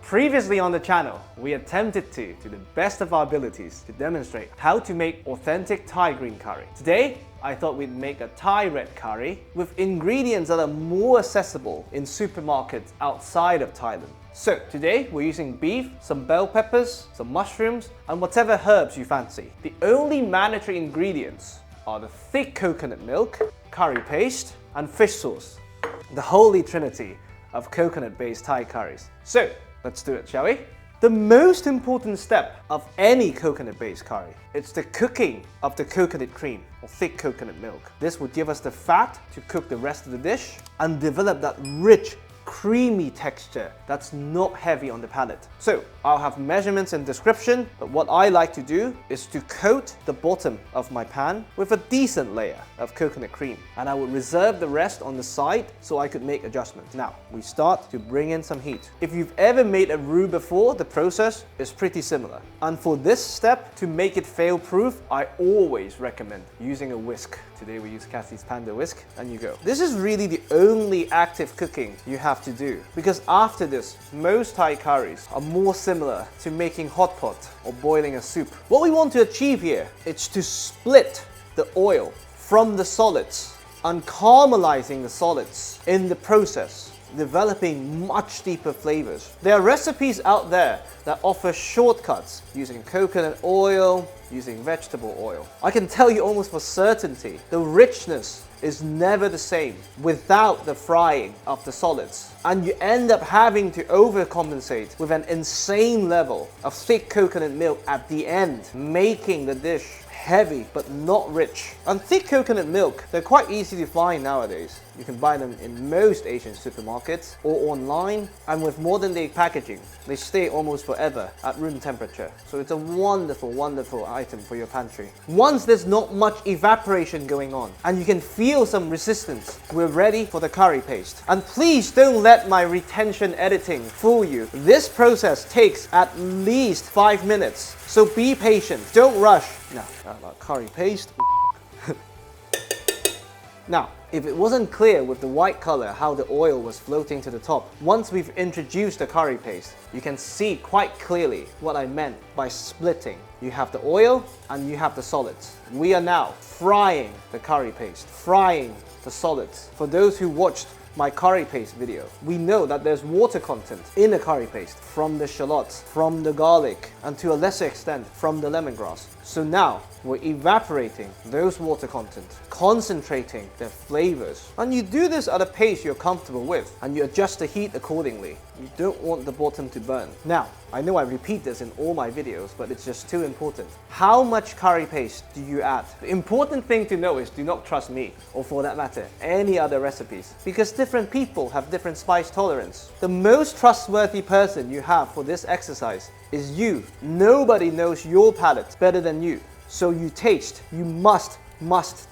Previously on the channel, we attempted to the best of our abilities, to demonstrate how to make authentic Thai green curry. Today, I thought we'd make a Thai red curry with ingredients that are more accessible in supermarkets outside of Thailand. So today, we're using beef, some bell peppers, some mushrooms, and whatever herbs you fancy. The only mandatory ingredients are the thick coconut milk, curry paste, and fish sauce. The holy trinity of coconut-based Thai curries. So, let's do it, shall we? The most important step of any coconut-based curry, it's the cooking of the coconut cream or thick coconut milk. This will give us the fat to cook the rest of the dish and develop that rich, creamy texture that's not heavy on the palate. So I'll have measurements in description, but what I like to do is to coat the bottom of my pan with a decent layer of coconut cream, and I would reserve the rest on the side so I could make adjustments. Now we start to bring in some heat. If you've ever made a roux before, the process is pretty similar. And for this step, to make it fail-proof, I always recommend using a whisk. Today we use Cassie's Panda whisk, and you go. This is really the only active cooking you have to do, because after this, most Thai curries are more similar to making hot pot or boiling a soup. What we want to achieve here is to split the oil from the solids and caramelizing the solids in the process, developing much deeper flavors. There are recipes out there that offer shortcuts using coconut oil, using vegetable oil. I can tell you almost for certainty, the richness is never the same without the frying of the solids. And you end up having to overcompensate with an insane level of thick coconut milk at the end, making the dish heavy but not rich. And thick coconut milk, they're quite easy to find nowadays. You can buy them in most Asian supermarkets or online, and with modern day packaging, they stay almost forever at room temperature. So it's a wonderful, wonderful item for your pantry. Once there's not much evaporation going on and you can feel some resistance, we're ready for the curry paste. And please don't let my retention editing fool you. This process takes at least 5 minutes. So be patient, don't rush. Now, curry paste. Now, if it wasn't clear with the white color how the oil was floating to the top, once we've introduced the curry paste, you can see quite clearly what I meant by splitting. You have the oil and you have the solids. We are now frying the curry paste, frying the solids. For those who watched my curry paste video, we know that there's water content in the curry paste from the shallots, from the garlic, and to a lesser extent from the lemongrass. So now we're evaporating those water content, concentrating their flavors. And you do this at a pace you're comfortable with, and you adjust the heat accordingly. You don't want the bottom to burn. Now, I know I repeat this in all my videos, but it's just too important. How much curry paste do you add? The important thing to know is do not trust me, or for that matter, any other recipes, because different people have different spice tolerance. The most trustworthy person you have for this exercise is you. Nobody knows your palate better than you. So you taste. You must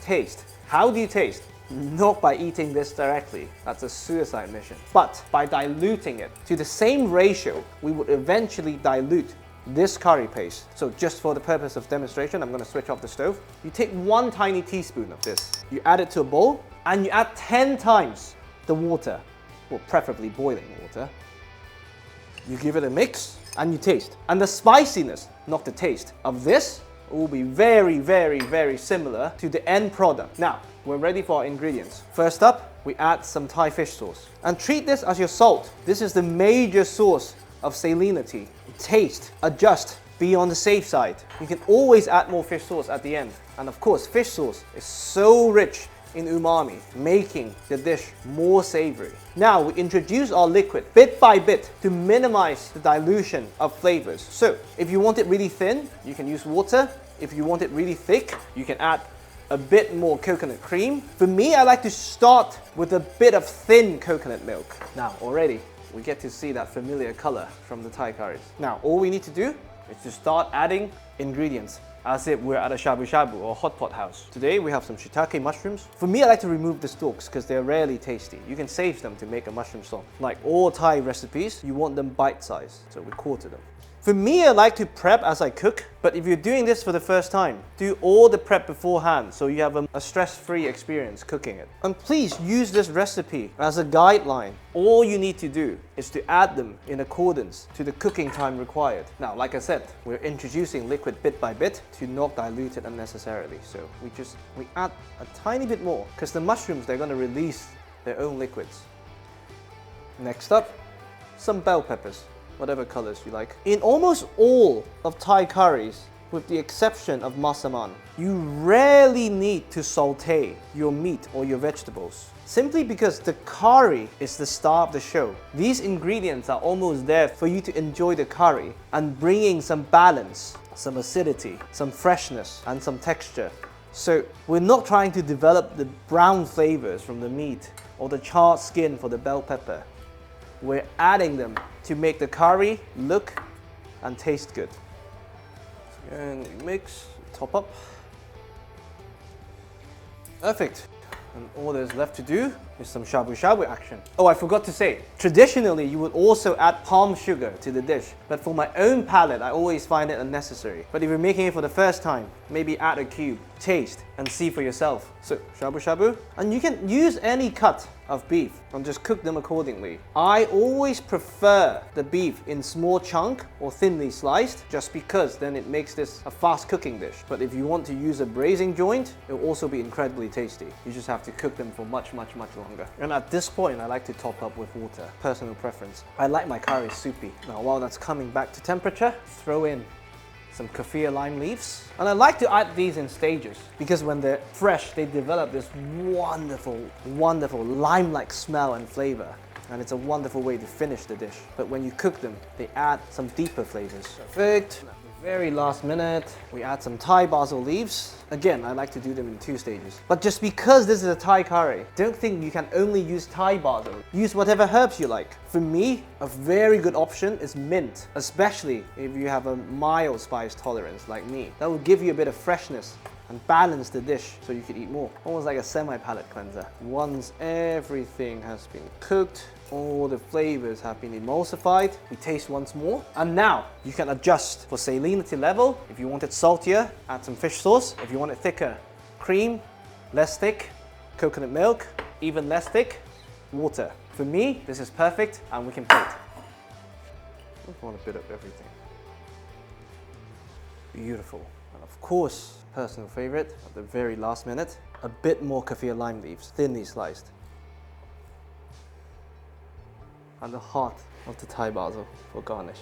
taste. How do you taste? Not by eating this directly, that's a suicide mission, but by diluting it to the same ratio we would eventually dilute this curry paste. So just for the purpose of demonstration, I'm going to switch off the stove. You take 1 tiny teaspoon of this, you add it to a bowl, and you add 10 times the water, well, preferably boiling water. You give it a mix and you taste. And the spiciness, not the taste, of this will be very, very, very similar to the end product. Now, we're ready for our ingredients. First up, we add some Thai fish sauce. And treat this as your salt. This is the major source of salinity. Taste, adjust, be on the safe side. You can always add more fish sauce at the end. And of course, fish sauce is so rich in umami, making the dish more savory. Now we introduce our liquid bit by bit to minimize the dilution of flavors. So if you want it really thin, you can use water. If you want it really thick, you can add a bit more coconut cream. For me, I like to start with a bit of thin coconut milk. Now already we get to see that familiar color from the Thai curries. Now all we need to do is to start adding ingredients as if we're at a shabu shabu or hot pot house. Today we have some shiitake mushrooms. For me, I like to remove the stalks because they're rarely tasty. You can save them to make a mushroom sauce. Like all Thai recipes, you want them bite-sized, so we quarter them. For me, I like to prep as I cook, but if you're doing this for the first time, do all the prep beforehand so you have a stress-free experience cooking it. And please use this recipe as a guideline. All you need to do is to add them in accordance to the cooking time required. Now, like I said, we're introducing liquid bit by bit to not dilute it unnecessarily. So we add a tiny bit more because the mushrooms, they're going to release their own liquids. Next up, some bell peppers. Whatever colors you like. In almost all of Thai curries, with the exception of Massaman, you rarely need to saute your meat or your vegetables. Simply because the curry is the star of the show. These ingredients are almost there for you to enjoy the curry and bringing some balance, some acidity, some freshness and some texture. So we're not trying to develop the brown flavors from the meat or the charred skin for the bell pepper. We're adding them to make the curry look and taste good. And mix, top up. Perfect. And all there's left to do is some shabu shabu action. Oh, I forgot to say, traditionally you would also add palm sugar to the dish, but for my own palate, I always find it unnecessary. But if you're making it for the first time, maybe add a cube, taste, and see for yourself. So, shabu shabu, and you can use any cut of beef and just cook them accordingly. I always prefer the beef in small chunk or thinly sliced, just because then it makes this a fast cooking dish. But if you want to use a braising joint, it will also be incredibly tasty. You just have to cook them for much longer. And at this point, I like to top up with water. Personal preference. I like my curry soupy. Now while that's coming back to temperature, throw in some kaffir lime leaves. And I like to add these in stages because when they're fresh, they develop this wonderful lime-like smell and flavor. And it's a wonderful way to finish the dish. But when you cook them, they add some deeper flavors. Perfect. At the very last minute, we add some Thai basil leaves. Again, I like to do them in 2 stages. But just because this is a Thai curry, don't think you can only use Thai basil. Use whatever herbs you like. For me, a very good option is mint, especially if you have a mild spice tolerance like me. That will give you a bit of freshness and balance the dish so you can eat more. Almost like a semi-palate cleanser. Once everything has been cooked, all the flavors have been emulsified, we taste once more. And now you can adjust for salinity level. If you want it saltier, add some fish sauce. If you want it thicker, cream, less thick, coconut milk, even less thick, water. For me, this is perfect and we can plate. I want a bit of everything. Beautiful. And of course, personal favorite, at the very last minute, a bit more kaffir lime leaves, thinly sliced. And the heart of the Thai basil for garnish.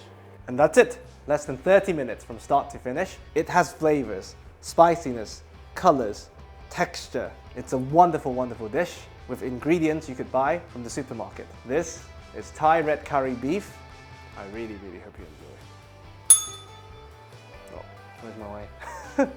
And that's it. Less than 30 minutes from start to finish. It has flavors, spiciness, colors, texture. It's a wonderful dish with ingredients you could buy from the supermarket. This is Thai red curry beef. I really hope you enjoy. Oh, where's my way?